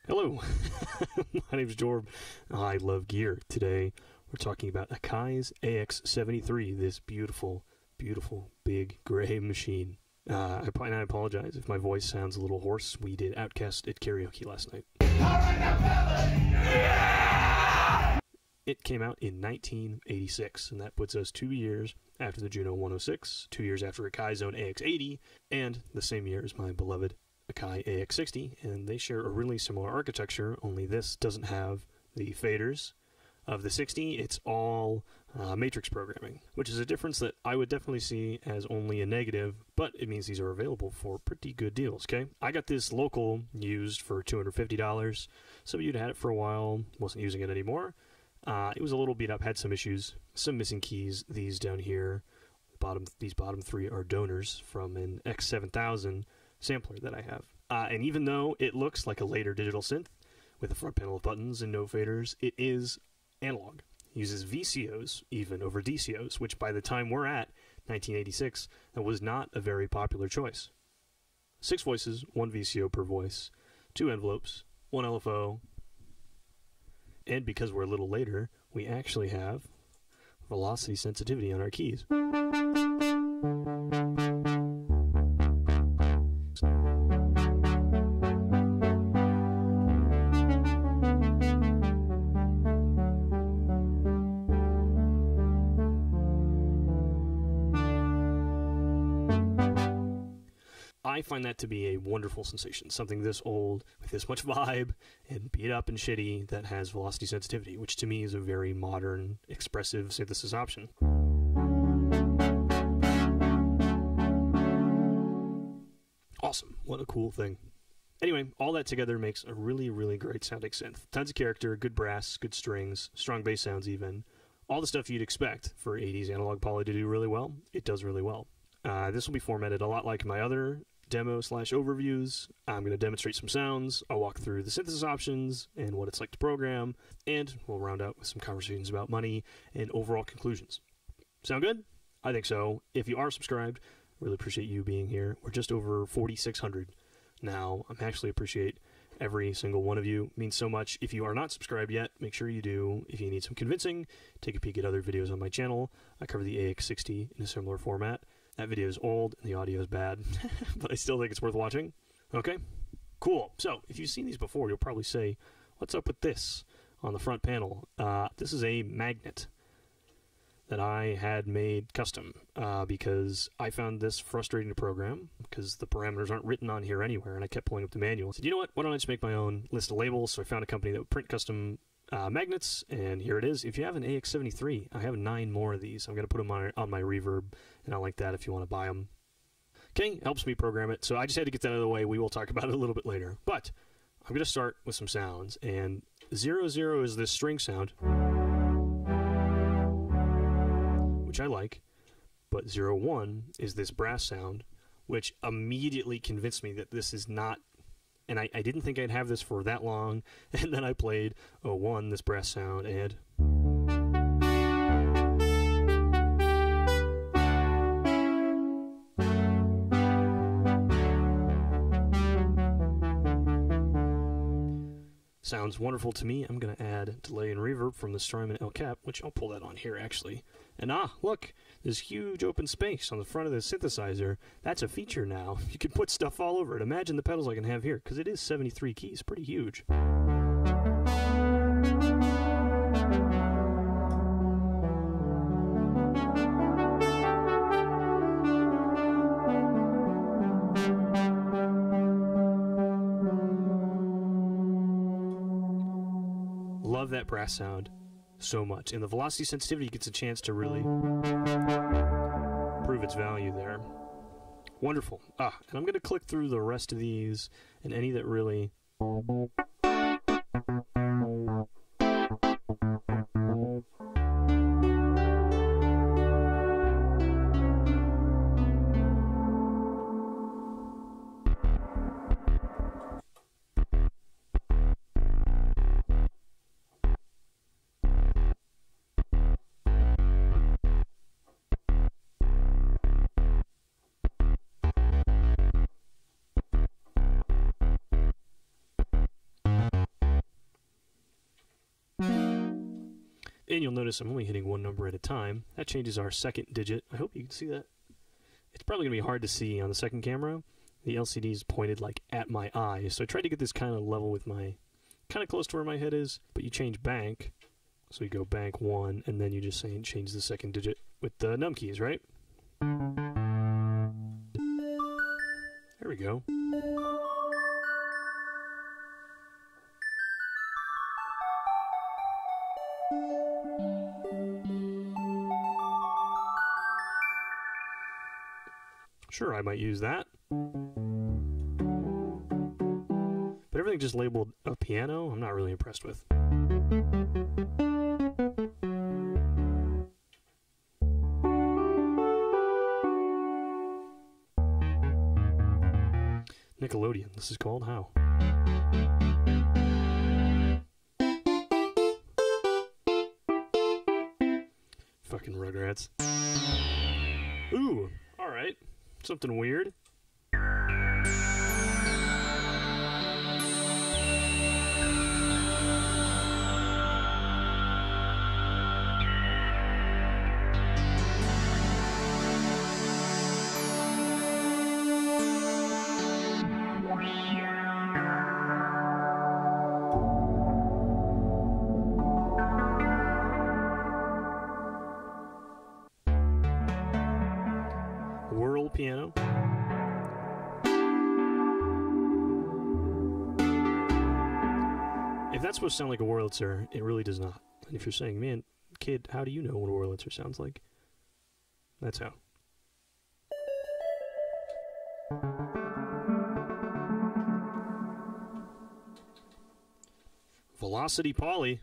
Hello, my name's Jorb. I love gear. Today we're talking about Akai's AX73, this beautiful, beautiful, big gray machine. I apologize if my voice sounds a little hoarse. We did Outcast at karaoke last night. It came out in 1986, and that puts us 2 years after the Juno 106, 2 years after Akai's own AX80, and the same year as my beloved Akai AX60, and they share a really similar architecture, only this doesn't have the faders of the 60. It's all matrix programming, which is a difference that I would definitely see as only a negative, but it means these are available for pretty good deals, okay? I got this local used for $250. Some of you had had it for a while, wasn't using it anymore. It was a little beat up, had some issues, some missing keys. These down here, these bottom three are donors from an AX7000 sampler that I have. And even though it looks like a later digital synth with a front panel of buttons and no faders, it is analog. It uses VCOs even over DCOs, which by the time we're at 1986, that was not a very popular choice. 6 voices, 1 VCO per voice, 2 envelopes, 1 LFO, and because we're a little later, we actually have velocity sensitivity on our keys. I find that to be a wonderful sensation, something this old, with this much vibe, and beat up and shitty, that has velocity sensitivity, which to me is a very modern, expressive synthesis option. Awesome. What a cool thing. Anyway, all that together makes a really, really great sounding synth. Tons of character, good brass, good strings, strong bass sounds even. All the stuff you'd expect for 80s analog poly to do really well, it does really well. This will be formatted a lot like my other demo/overviews. I'm going to demonstrate some sounds, I'll walk through the synthesis options and what it's like to program, and we'll round out with some conversations about money and overall conclusions. Sound good? I think so. If you are subscribed, really appreciate you being here. We're just over 4,600 now. I actually appreciate every single one of you. It means so much. If you are not subscribed yet, make sure you do. If you need some convincing, take a peek at other videos on my channel. I cover the AX60 in a similar format. That video is old and the audio is bad, but I still think it's worth watching. Okay, cool. So if you've seen these before, you'll probably say, what's up with this on the front panel? This is a magnet that I had made custom because I found this frustrating to program because the parameters aren't written on here anywhere, and I kept pulling up the manual. I said, you know what, why don't I just make my own list of labels? So I found a company that would print custom magnets, and here it is. If you have an AX73, I have 9 more of these. I'm going to put them on my reverb, and I'll link that if you want to buy them. Okay, helps me program it, so I just had to get that out of the way. We will talk about it a little bit later. But I'm going to start with some sounds, and 00 is this string sound, which I like, but 01 is this brass sound, which immediately convinced me that this is not. And I didn't think I'd have this for that long, and then I played 01, this brass sound, and sounds wonderful to me. I'm going to add delay and reverb from the Strymon El Cap, which I'll pull that on here actually. And look, this huge open space on the front of the synthesizer. That's a feature now. You can put stuff all over it. Imagine the pedals I can have here, because it is 73 keys, pretty huge. Love that brass sound so much, and the velocity sensitivity gets a chance to really prove its value there. Wonderful. And I'm going to click through the rest of these, and any that really And you'll notice I'm only hitting one number at a time. That changes our second digit. I hope you can see that. It's probably going to be hard to see on the second camera. The LCD is pointed like at my eye, so I tried to get this kind of level with my, kind of close to where my head is, but you change bank, so you go bank 1, and then you just change the second digit with the num keys, right? There we go. Sure, I might use that. But everything just labeled a piano, I'm not really impressed with. Nickelodeon, this is called how? Fucking Rugrats. Ooh, alright. Something weird. Whirl piano. If that's supposed to sound like a Wurlitzer, it really does not. And if you're saying, man, kid, how do you know what a Wurlitzer sounds like? That's how. Velocity Polly.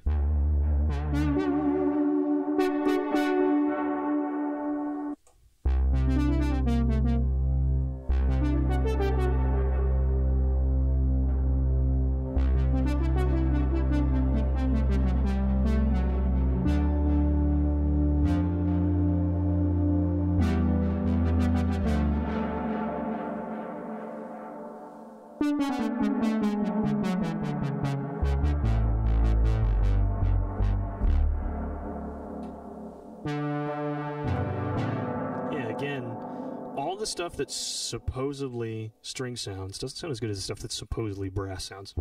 Stuff that's supposedly string sounds doesn't sound as good as the stuff that's supposedly brass sounds.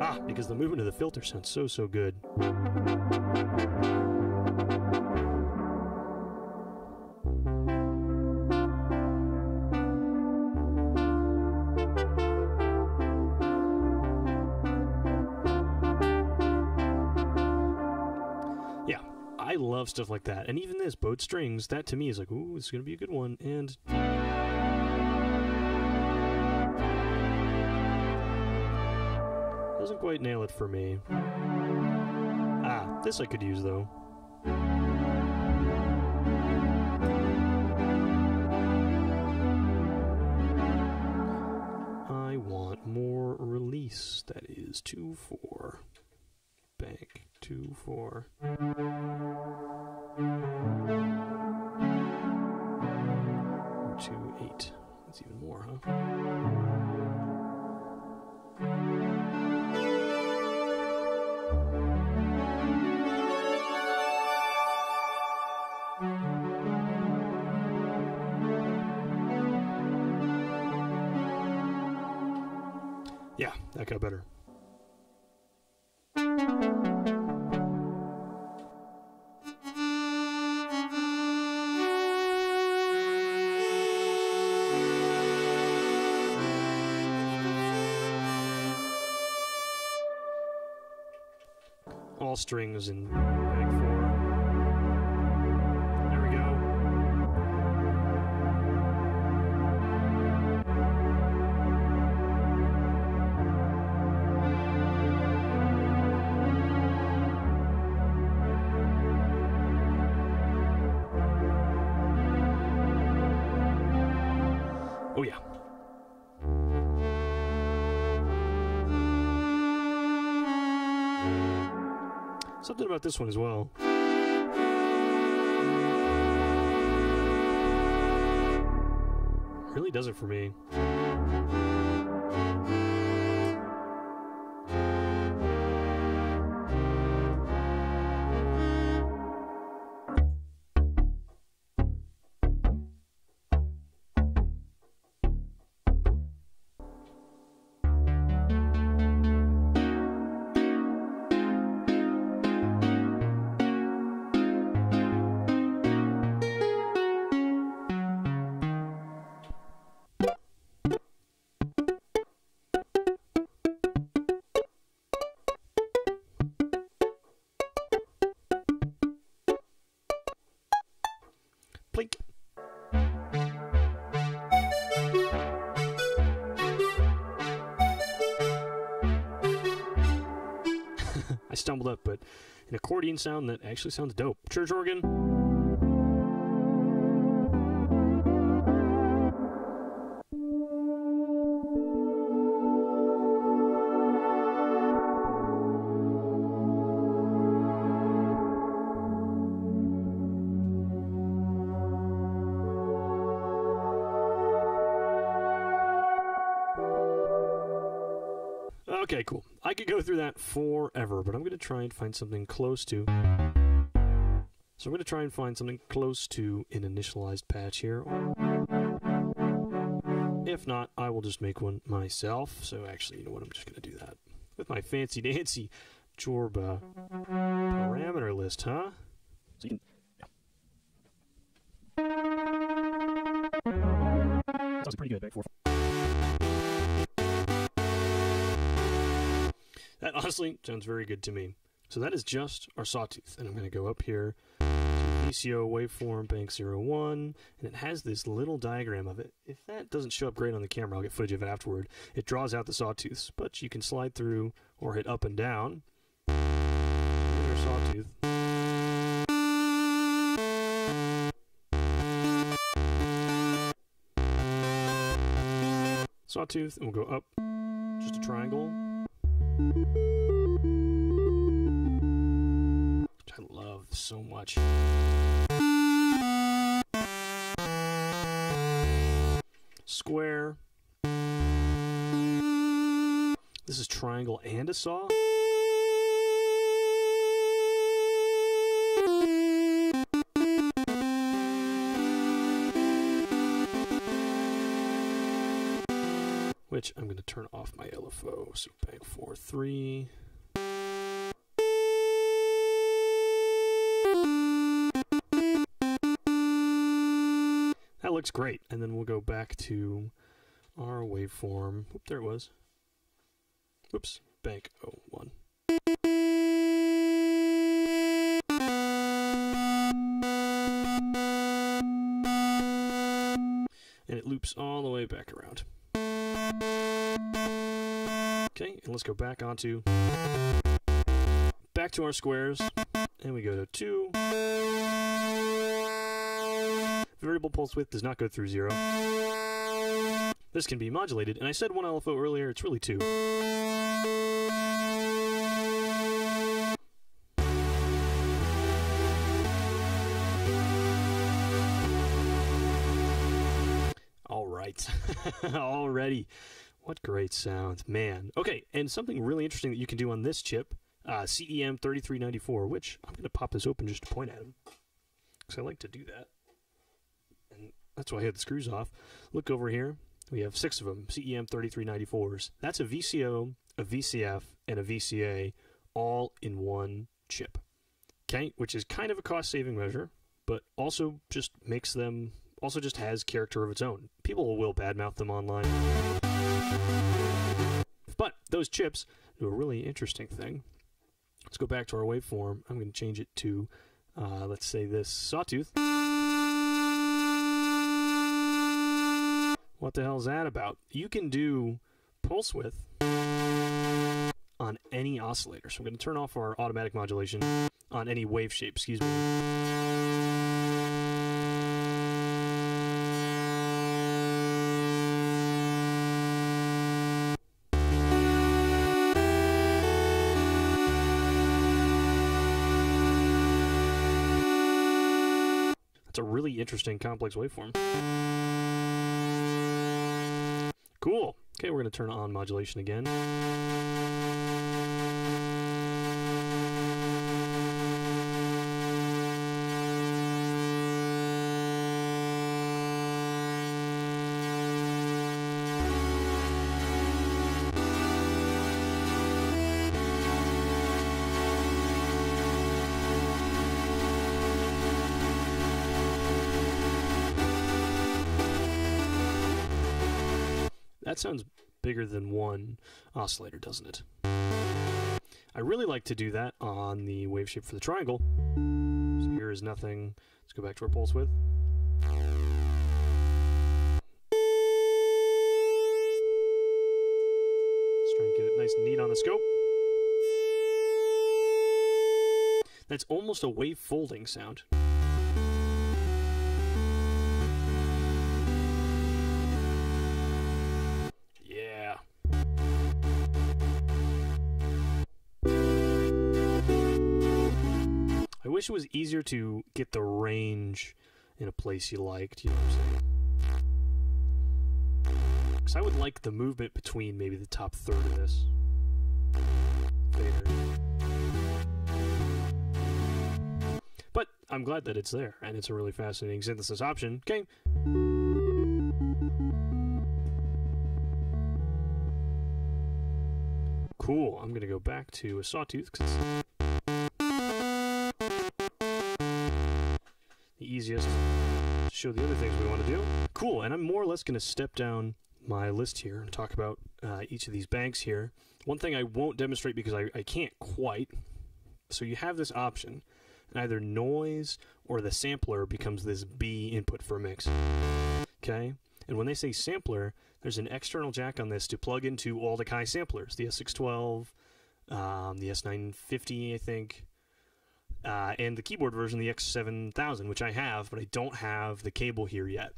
Ah, because the movement of the filter sounds so good. I love stuff like that. And even this, bowed strings, that to me is like, ooh, this is going to be a good one. And doesn't quite nail it for me. Ah, this I could use, though. I want more release. That is 2-4. Bank 2-4. Or 2-8. That's even more, huh? Yeah, that got better. All strings in bank 4. There we go. Oh yeah. Something about this one as well. Really does it for me. I stumbled up, but an accordion sound that actually sounds dope. Church organ. Okay, cool. I could go through that forever, but I'm going to try and find something close to... So I'm going to try and find something close to an initialized patch here. If not, I will just make one myself. So actually, you know what? I'm just going to do that with my fancy-dancy Jorb parameter list, huh? So you can... Sounds pretty good back for... That honestly sounds very good to me. So that is just our sawtooth. And I'm going to go up here to VCO waveform bank 01, and it has this little diagram of it. If that doesn't show up great on the camera, I'll get footage of it afterward. It draws out the sawtooths, but you can slide through or hit up and down. Here's our sawtooth. Sawtooth, and we'll go up, just a triangle. Which I love so much. Square. This is triangle and a saw. Which I'm going to turn off my LFO, so bank 4-3. That looks great, and then we'll go back to our waveform. Oop, there it was. Oops, bank 01. And it loops all the way back around. Okay, and let's go back onto our squares, and we go to 2. Variable pulse width does not go through 0. This can be modulated, and I said 1 LFO earlier, it's really 2. All right, already. What great sound, man. Okay, and something really interesting that you can do on this chip, CEM3394, which I'm going to pop this open just to point at him, because I like to do that. And that's why I had the screws off. Look over here. We have 6 of them, CEM3394s. That's a VCO, a VCF, and a VCA all in one chip. Okay, which is kind of a cost-saving measure, but also just makes them, also just has character of its own. People will badmouth them online. But those chips do a really interesting thing. Let's go back to our waveform. I'm going to change it to, let's say this sawtooth. What the hell is that about? You can do pulse width on any oscillator. So I'm going to turn off our automatic modulation on any wave shape, excuse me. It's a really interesting complex waveform. Cool. Okay, we're going to turn on modulation again. That sounds bigger than one oscillator, doesn't it? I really like to do that on the wave shape for the triangle. So here is nothing. Let's go back to our pulse width. Let's try and get it nice and neat on the scope. That's almost a wave folding sound. Yeah. I wish it was easier to get the range in a place you liked, you know what I'm saying? Because I would like the movement between maybe the top third of this fader. But I'm glad that it's there, and it's a really fascinating synthesis option. Okay. Cool. I'm going to go back to a sawtooth because it's the easiest to show the other things we want to do. Cool. And I'm more or less going to step down my list here and talk about each of these banks here. One thing I won't demonstrate because I can't quite. So you have this option, and either noise or the sampler becomes this B input for a mix. Okay? And when they say sampler, there's an external jack on this to plug into all the Akai samplers, the S612, the S950, I think, and the keyboard version, the AX7000, which I have, but I don't have the cable here yet.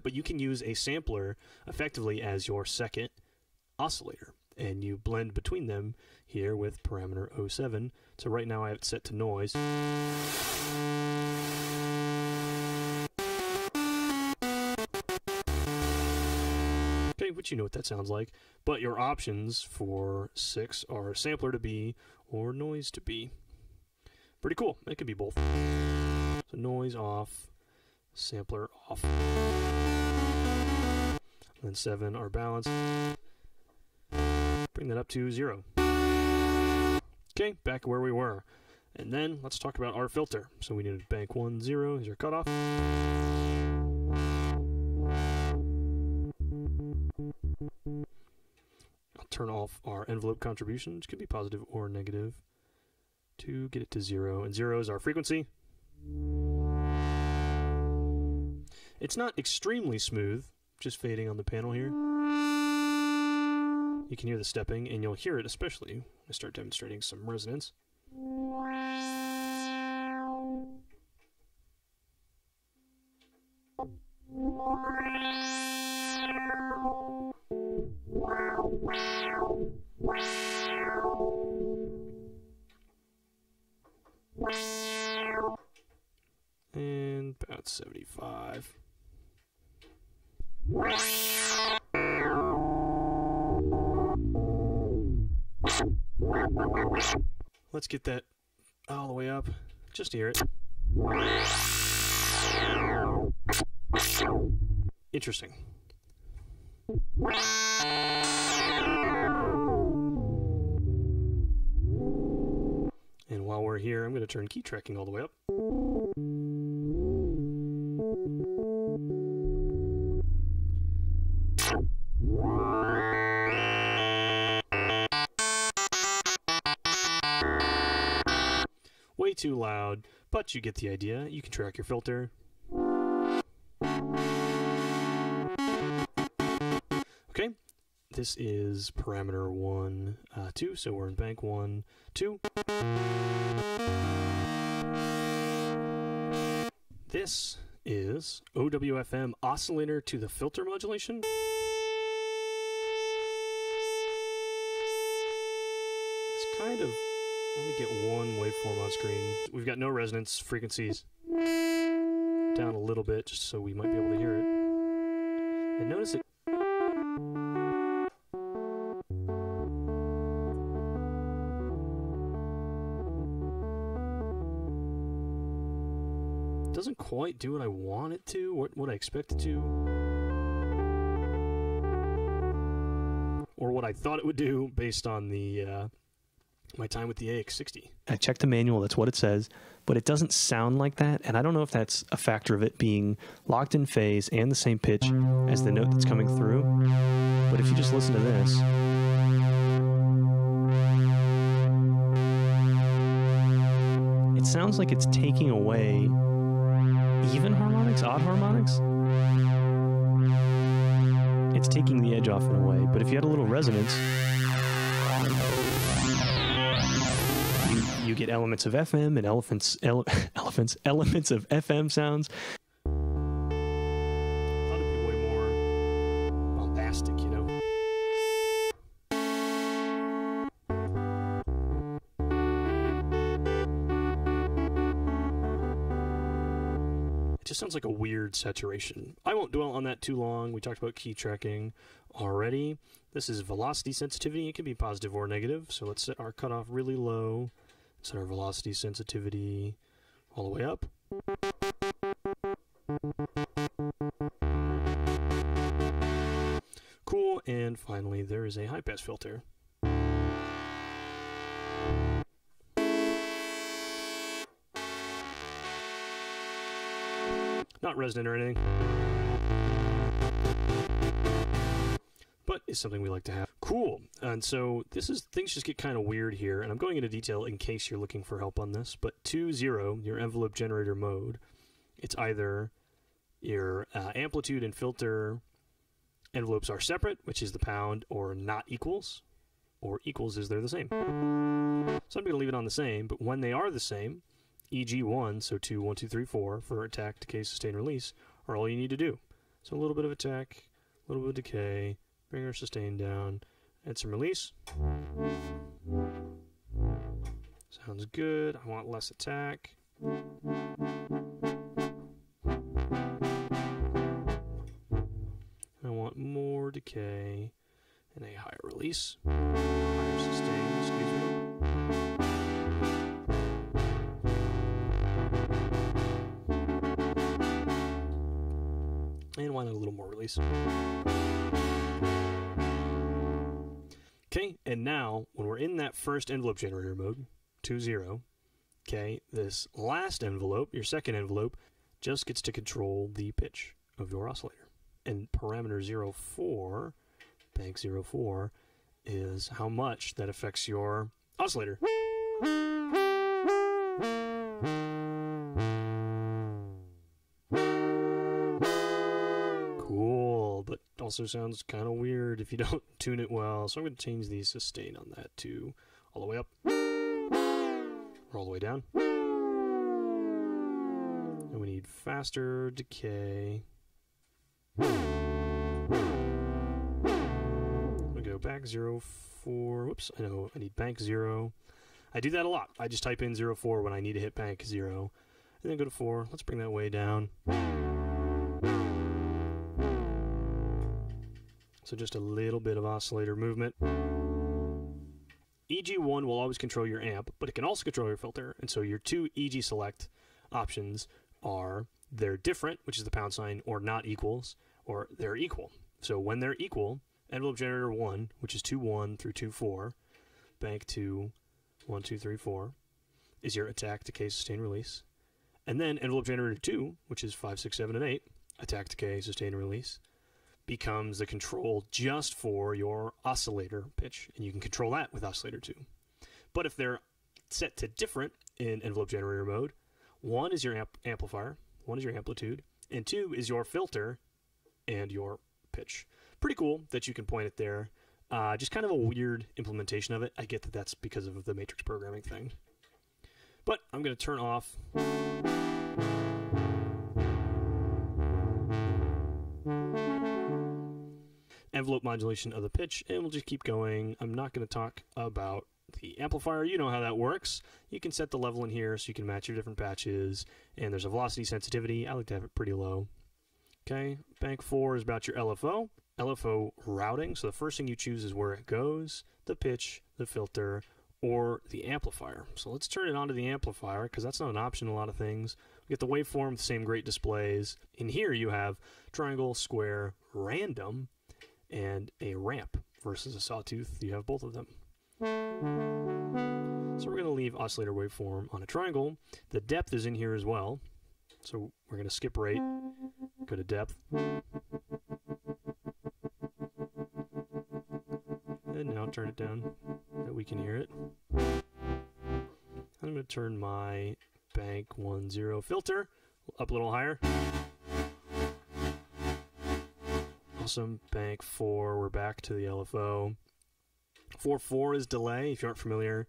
But you can use a sampler effectively as your second oscillator, and you blend between them here with parameter 07. So right now I have it set to noise. Okay, which you know what that sounds like. But your options for 6 are sampler to B or noise to B. Pretty cool. It could be both. So noise off, sampler off. And then 7 are balanced. Bring that up to 0. Okay, back where we were. And then let's talk about our filter. So we need bank 1, 0 is your cutoff. I'll turn off our envelope contribution, which could be positive or negative, to get it to 0. And 0 is our frequency. It's not extremely smooth, just fading on the panel here. You can hear the stepping, and you'll hear it especially when I start demonstrating some resonance. And about 75. Let's get that all the way up, just to hear it. Interesting. And while we're here, I'm going to turn key tracking all the way up. Way too loud, but you get the idea. You can track your filter. Okay, this is parameter 1, 2, so we're in bank 1, 2. This is OWFM oscillator to the filter modulation. It's kind of... Let me get one waveform on screen. We've got no resonance frequencies. Down a little bit just so we might be able to hear it. And notice it. Doesn't quite do what I want it to, what I expect it to. Or what I thought it would do based on the... my time with the AX60. I checked the manual, that's what it says, but it doesn't sound like that, and I don't know if that's a factor of it being locked in phase and the same pitch as the note that's coming through, but if you just listen to this, it sounds like it's taking away even harmonics, odd harmonics. It's taking the edge off in a way, but if you had a little resonance, you get elements of FM and elements of FM sounds. I thought it'd be way more bombastic, you know? It just sounds like a weird saturation. I won't dwell on that too long. We talked about key tracking already. This is velocity sensitivity. It can be positive or negative. So let's set our cutoff really low. Set our velocity sensitivity all the way up. Cool. And finally, there is a high-pass filter. Not resonant or anything, but it's something we like to have. Cool. And so things just get kind of weird here, and I'm going into detail in case you're looking for help on this. But 2.0, your envelope generator mode, it's either your amplitude and filter envelopes are separate, which is the pound, or not equals, or equals is they're the same. So I'm going to leave it on the same, but when they are the same, e.g. 1, so 2, 1, 2, 3, 4 for attack, decay, sustain, release are all you need to do. So a little bit of attack, a little bit of decay, bring our sustain down, add some release. Sounds good. I want less attack. I want more decay and a higher release. Higher sustain, excuse me. And why not a little more release? Okay, and now, when we're in that first envelope generator mode, 2.0, okay, this last envelope, your second envelope, just gets to control the pitch of your oscillator. And parameter 0.4, bank 0.4, is how much that affects your oscillator. Cool, but also sounds kind of weird if you don't tune it well. So I'm going to change the sustain on that to all the way up or all the way down. And we need faster decay. We go back 0.4. Whoops, I know I need bank 0. I do that a lot. I just type in 0.4 when I need to hit bank 0. And then go to 4. Let's bring that way down. So just a little bit of oscillator movement. EG1 will always control your amp, but it can also control your filter. And so your two EG select options are they're different, which is the pound sign, or not equals, or they're equal. So when they're equal, envelope generator 1, which is 2.1 through 2.4, bank 2, 1, 2, 3, 4, is your attack, decay, sustain, release. And then envelope generator 2, which is 5, 6, 7, and 8, attack, decay, sustain, and release, becomes the control just for your oscillator pitch, and you can control that with oscillator 2. But if they're set to different in envelope generator mode, 1 is your amplifier, 1 is your amplitude, and 2 is your filter and your pitch. Pretty cool that you can point it there. Just kind of a weird implementation of it. I get that that's because of the matrix programming thing. But I'm going to turn off envelope modulation of the pitch, and we'll just keep going. I'm not going to talk about the amplifier. You know how that works. You can set the level in here so you can match your different patches, and there's a velocity sensitivity. I like to have it pretty low. Okay, bank 4 is about your LFO. LFO routing, so the first thing you choose is where it goes, the pitch, the filter, or the amplifier. So let's turn it on to the amplifier, because that's not an option in a lot of things. We get the waveform, the same great displays. In here you have triangle, square, random, and a ramp versus a sawtooth. You have both of them. So we're going to leave oscillator waveform on a triangle. The depth is in here as well. So we're going to skip rate, go to depth. And now turn it down that we can hear it. I'm going to turn my bank 10 filter up a little higher. Awesome. Bank 4, we're back to the LFO. 4.4 is delay, if you aren't familiar.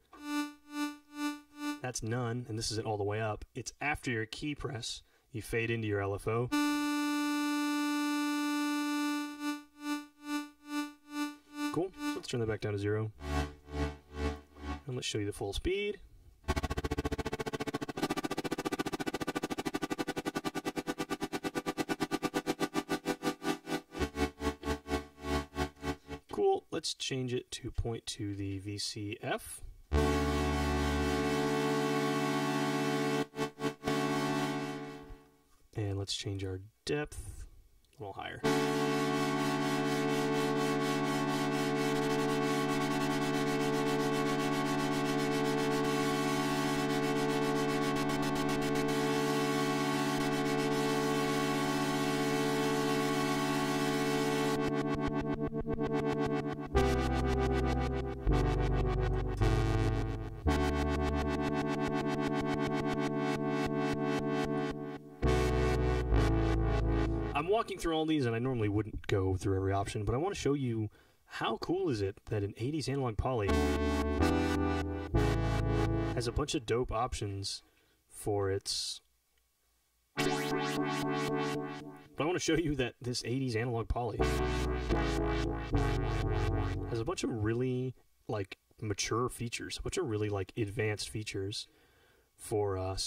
that's none, and this is it all the way up. It's after your key press, you fade into your LFO. Cool, so let's turn that back down to 0. And let's show you the full speed. Cool, let's change it to point to the VCF. And let's change our depth a little higher. I'm walking through all these, and I normally wouldn't go through every option, but I want to show you how cool is it that an 80s analog poly has a bunch of dope options for its... But I want to show you that this 80s analog poly has a bunch of really, like, mature features, a bunch of really, like, advanced features for, a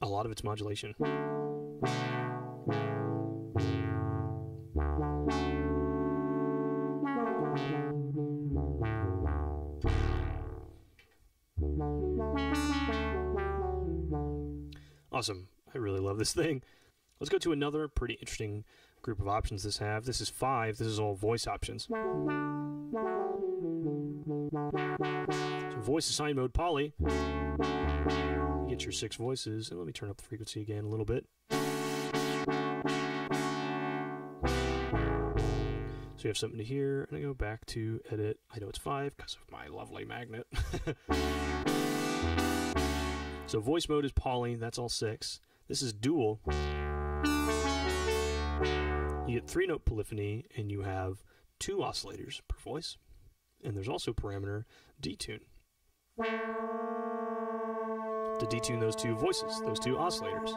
lot of its modulation. Awesome. I really love this thing. Let's go to another pretty interesting group of options this have. This is 5. This is all voice options. So voice assign mode poly. You get your 6 voices. And let me turn up the frequency again a little bit. So you have something to hear, and I go back to edit. I know it's 5 because of my lovely magnet. So voice mode is poly, that's all 6. This is dual. You get 3-note polyphony, and you have 2 oscillators per voice. And there's also parameter detune. To detune those 2 voices, those 2 oscillators.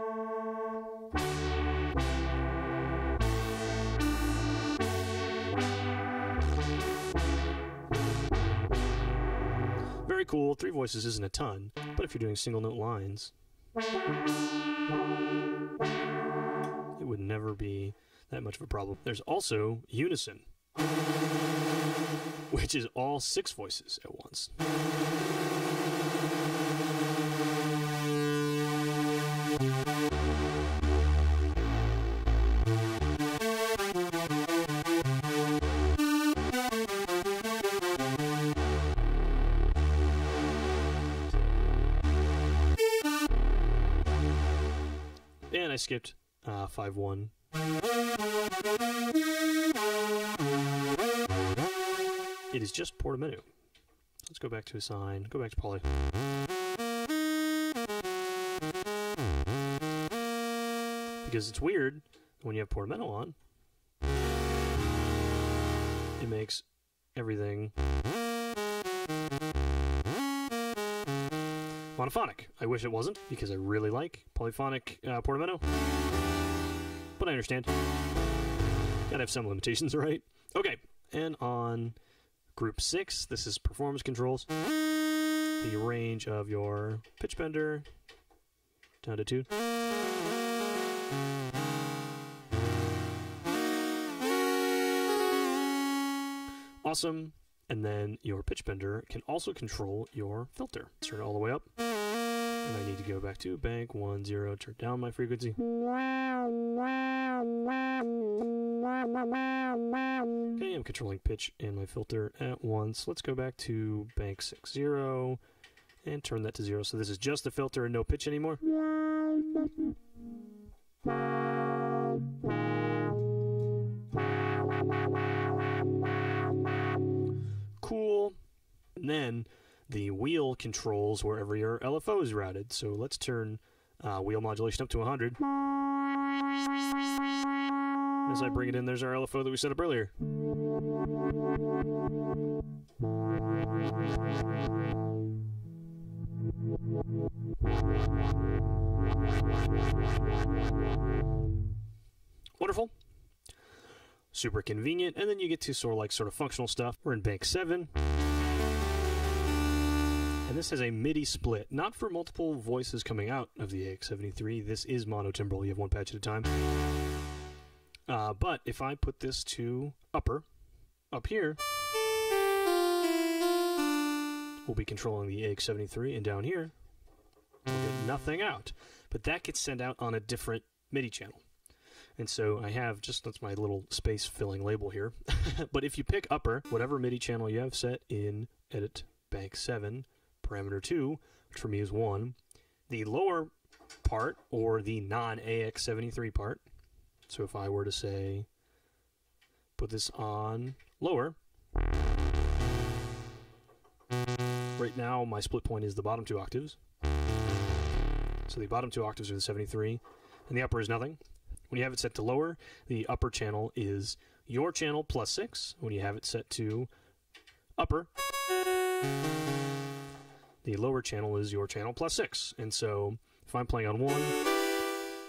Very cool. 3 voices isn't a ton, but if you're doing single note lines, it would never be that much of a problem. There's also unison, which is all 6 voices at once. And I skipped 5-1. It is just portamento. Let's go back to assign. Go back to poly. Because it's weird when you have portamento on. It makes everything monophonic. I wish it wasn't, because I really like polyphonic portamento. But I understand. Gotta have some limitations, right? Okay, and on group 6, this is performance controls. The range of your pitch bender down to 2. Awesome. And then your pitch bender can also control your filter. Turn it all the way up. And I need to go back to bank 1, 0, turn down my frequency. Okay, I'm controlling pitch and my filter at once. Let's go back to bank 6, 0, and turn that to 0. So this is just the filter and no pitch anymore. Cool. And then the wheel controls wherever your LFO is routed. So let's turn wheel modulation up to 100. As I bring it in, there's our LFO that we set up earlier. Wonderful. Super convenient. And then you get to sort of functional stuff. We're in bank 7. And this has a MIDI split, not for multiple voices coming out of the AX73. This is monotimbral. You have one patch at a time. But if I put this to upper, up here, we'll be controlling the AX73, and down here, we'll get nothing out. But that gets sent out on a different MIDI channel. And so I have that's my little space-filling label here. But if you pick upper, whatever MIDI channel you have set in Edit Bank 7, Parameter 2, which for me is 1, the lower part, or the non-AX73 part, so if I were to say, put this on lower, right now my split point is the bottom 2 octaves. So the bottom 2 octaves are the 73, and the upper is nothing. When you have it set to lower, the upper channel is your channel plus 6. When you have it set to upper, the lower channel is your channel plus 6. And so if I'm playing on 1,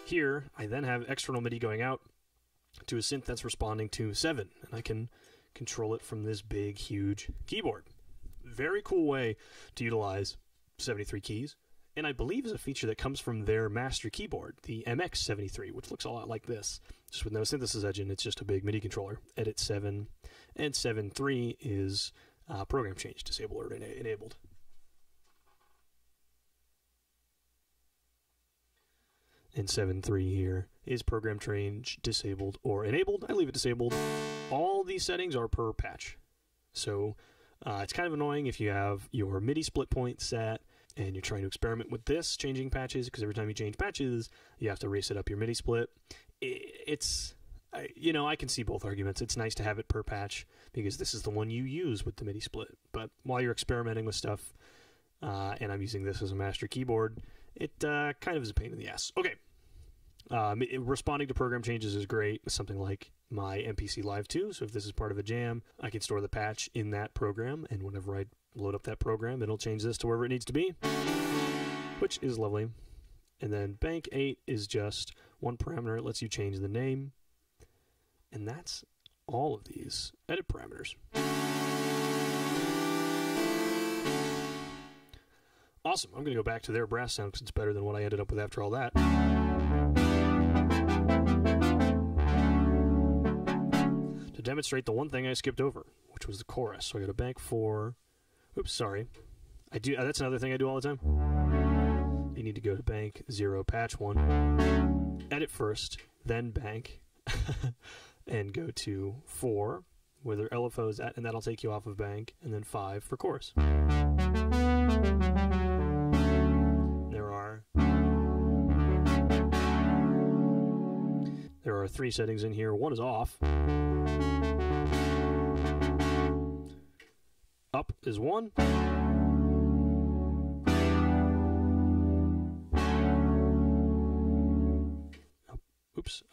here I then have external MIDI going out to a synth that's responding to 7. And I can control it from this big, huge keyboard. Very cool way to utilize 73 keys. And I believe is a feature that comes from their master keyboard, the MX73, which looks a lot like this, just with no synthesis engine. It's just a big MIDI controller. Edit 7 and 7.3 is program change, disabled or enabled. And 7.3 here is program change, disabled or enabled. I leave it disabled. All these settings are per patch. So it's kind of annoying if you have your MIDI split point set and you're trying to experiment with this, changing patches, because every time you change patches, you have to reset up your MIDI split. I can see both arguments. It's nice to have it per patch, because this is the one you use with the MIDI split. But while you're experimenting with stuff, and I'm using this as a master keyboard, it kind of is a pain in the ass. Okay. Responding to program changes is great with something like my MPC Live 2. So if this is part of a jam, I can store the patch in that program, and whenever I load up that program, it'll change this to wherever it needs to be, which is lovely. And then Bank 8 is just one parameter. It lets you change the name. And that's all of these edit parameters. Awesome. I'm going to go back to their brass sound because it's better than what I ended up with after all that. To demonstrate the one thing I skipped over, which was the chorus. So I go to Bank 4. Oops, sorry. That's another thing I do all the time. You need to go to Bank 0, Patch 1, Edit first, then Bank, and go to 4, where their LFO is at, and that'll take you off of Bank, and then 5 for chorus. There are 3 settings in here. 1 is off. Up is 1.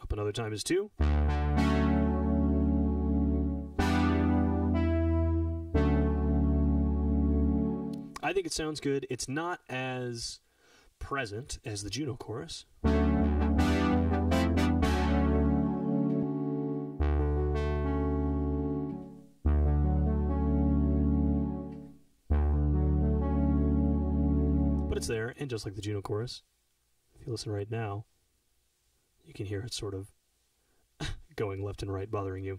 Up another time is 2. I think it sounds good. It's not as present as the Juno chorus. It's there, and just like the Juno chorus, if you listen right now, you can hear it sort of going left and right, bothering you.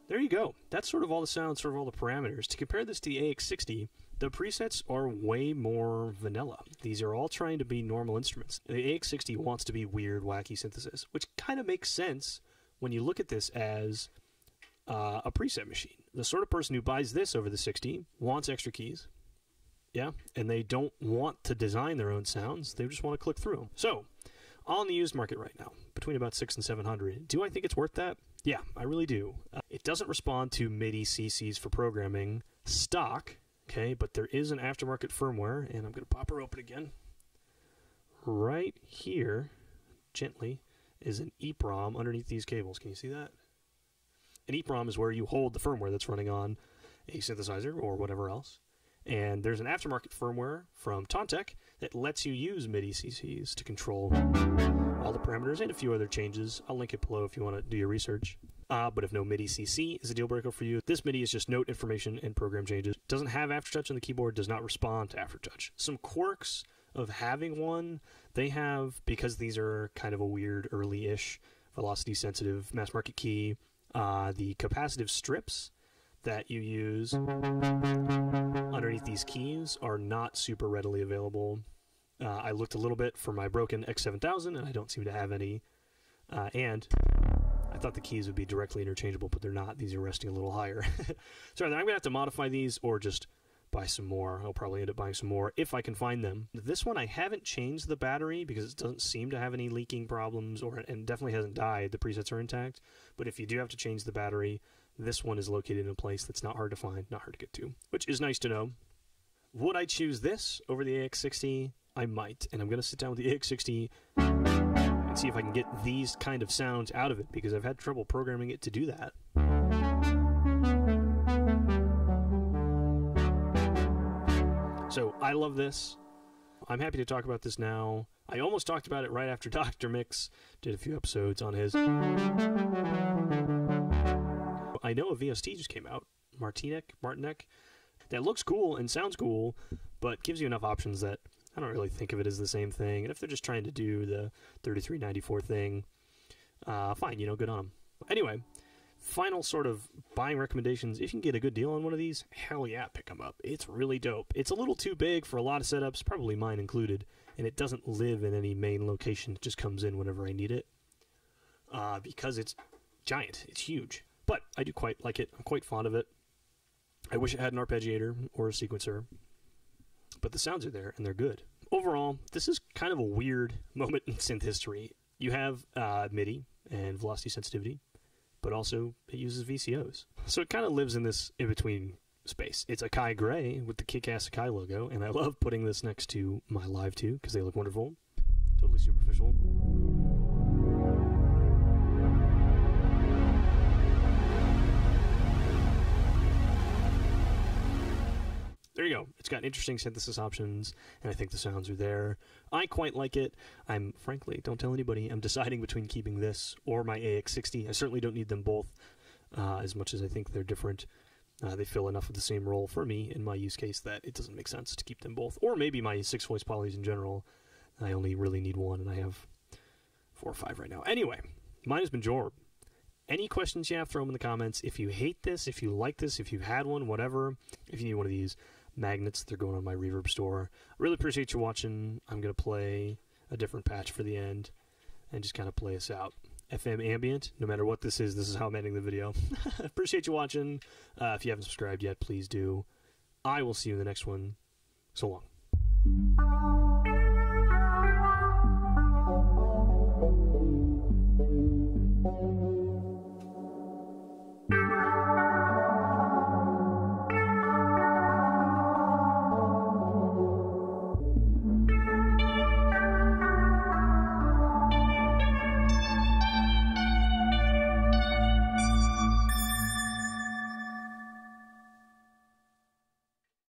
There you go. That's sort of all the sounds, sort of all the parameters. To compare this to the AX60, the presets are way more vanilla. These are all trying to be normal instruments. The AX60 wants to be weird, wacky synthesis, which kind of makes sense when you look at this as a preset machine. The sort of person who buys this over the 60 wants extra keys, yeah, and they don't want to design their own sounds. They just want to click through them. So, on the used market right now, between about $600 and $700, do I think it's worth that? Yeah, I really do. It doesn't respond to MIDI CCs for programming stock, okay, but there is an aftermarket firmware, and I'm going to pop her open again. Right here, gently, is an EEPROM underneath these cables. Can you see that? An EEPROM is where you hold the firmware that's running on a synthesizer or whatever else. And there's an aftermarket firmware from Tontec that lets you use MIDI CCs to control all the parameters and a few other changes. I'll link it below if you want to do your research. But if no MIDI CC is a deal breaker for you, this MIDI is just note information and program changes. Doesn't have aftertouch on the keyboard, does not respond to aftertouch. Some quirks of having one, they have, because these are kind of a weird early-ish velocity sensitive mass market key, the capacitive strips that you use underneath these keys are not super readily available. I looked a little bit for my broken X7000 and I don't seem to have any. And I thought the keys would be directly interchangeable, but they're not. These are resting a little higher. So either I'm going to have to modify these or just buy some more. I'll probably end up buying some more if I can find them. This one I haven't changed the battery because it doesn't seem to have any leaking problems, and definitely hasn't died. The presets are intact. But if you do have to change the battery, this one is located in a place that's not hard to find, not hard to get to, which is nice to know. Would I choose this over the AX60? I might, and I'm going to sit down with the AX60 and see if I can get these kind of sounds out of it, because I've had trouble programming it to do that. So I love this. I'm happy to talk about this now. I almost talked about it right after Dr. Mix did a few episodes on his. I know a VST just came out, Martinek, that looks cool and sounds cool, but gives you enough options that I don't really think of it as the same thing. And if they're just trying to do the 3394 thing, fine, you know, good on them. Anyway, final sort of buying recommendations. If you can get a good deal on one of these, hell yeah, pick them up. It's really dope. It's a little too big for a lot of setups, probably mine included, and it doesn't live in any main location. It just comes in whenever I need it because it's giant. It's huge. But I do quite like it. I'm quite fond of it. I wish it had an arpeggiator or a sequencer, but the sounds are there, and they're good. Overall, this is kind of a weird moment in synth history. You have MIDI and velocity sensitivity, but also it uses VCOs. So it kind of lives in this in-between space. It's Akai gray with the kick-ass Akai logo, and I love putting this next to my Live 2 because they look wonderful. Totally superficial. There you go. It's got interesting synthesis options, and I think the sounds are there. I quite like it. I'm, frankly, don't tell anybody, I'm deciding between keeping this or my AX60. I certainly don't need them both as much as I think they're different. They fill enough of the same role for me in my use case that it doesn't make sense to keep them both. Or maybe my 6-voice polys in general. I only really need one, and I have 4 or 5 right now. Anyway, mine has been Jorb. Any questions you have, throw them in the comments. If you hate this, if you like this, if you've had one, whatever, if you need one of these magnets, they're going on my Reverb store. I really appreciate you watching. I'm going to play a different patch for the end and just kind of play us out. FM ambient, no matter what this is how I'm ending the video. Appreciate you watching. If you haven't subscribed yet, please do. I will see you in the next one. So long.